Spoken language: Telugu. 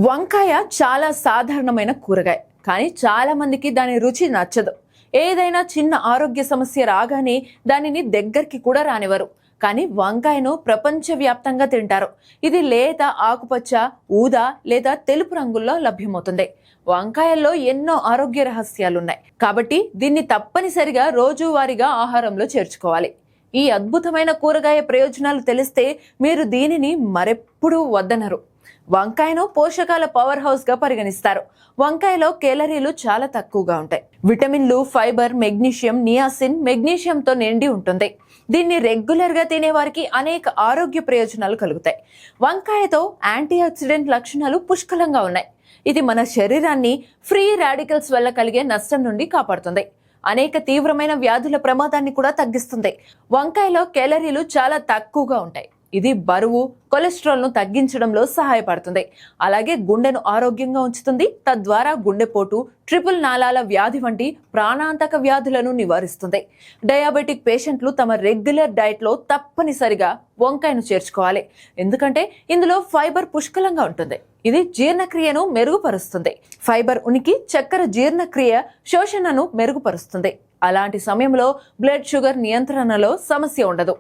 వంకాయ చాలా సాధారణమైన కూరగాయ, కానీ చాలా మందికి దాని రుచి నచ్చదు. ఏదైనా చిన్న ఆరోగ్య సమస్య రాగానే దానిని దగ్గరికి కూడా రానివ్వరు. కానీ వంకాయను ప్రపంచవ్యాప్తంగా తింటారు. ఇది లేత ఆకుపచ్చ, ఊదా లేదా తెలుపు రంగుల్లో లభ్యమవుతుంది. వంకాయల్లో ఎన్నో ఆరోగ్య రహస్యాలున్నాయి, కాబట్టి దీన్ని తప్పనిసరిగా రోజువారీగా ఆహారంలో చేర్చుకోవాలి. ఈ అద్భుతమైన కూరగాయ ప్రయోజనాలు తెలిస్తే మీరు దీనిని మరెప్పుడూ వద్దనరు. వంకాయను పోషకాల పవర్ హౌస్ గా పరిగణిస్తారు. వంకాయలో కేలరీలు చాలా తక్కువగా ఉంటాయి. విటమిన్లు, ఫైబర్, మెగ్నీషియం, నియాసిన్, మెగ్నీషియంతో నిండి ఉంటుంది. దీన్ని రెగ్యులర్ గా తినేవారికి అనేక ఆరోగ్య ప్రయోజనాలు కలుగుతాయి. వంకాయతో యాంటీ ఆక్సిడెంట్ లక్షణాలు పుష్కలంగా ఉన్నాయి. ఇది మన శరీరాన్ని ఫ్రీ రాడికల్స్ వల్ల కలిగే నష్టం నుండి కాపాడుతుంది. అనేక తీవ్రమైన వ్యాధుల ప్రమాదాన్ని కూడా తగ్గిస్తుంది. వంకాయలో కేలరీలు చాలా తక్కువగా ఉంటాయి. ఇది బరువు, కొలెస్ట్రాల్ ను తగ్గించడంలో సహాయపడుతుంది. అలాగే గుండెను ఆరోగ్యంగా ఉంచుతుంది. తద్వారా గుండెపోటు, ట్రిపుల్ నాళాల వ్యాధి వంటి ప్రాణాంతక వ్యాధులను నివారిస్తుంది. డయాబెటిక్ పేషెంట్లు తమ రెగ్యులర్ డైట్ లో తప్పనిసరిగా వంకాయను చేర్చుకోవాలి. ఎందుకంటే ఇందులో ఫైబర్ పుష్కలంగా ఉంటుంది. ఇది జీర్ణక్రియను మెరుగుపరుస్తుంది. ఫైబర్ ఉనికి చక్కెర జీర్ణక్రియ శోషణను మెరుగుపరుస్తుంది. అలాంటి సమయంలో బ్లడ్ షుగర్ నియంత్రణలో సమస్య ఉండదు.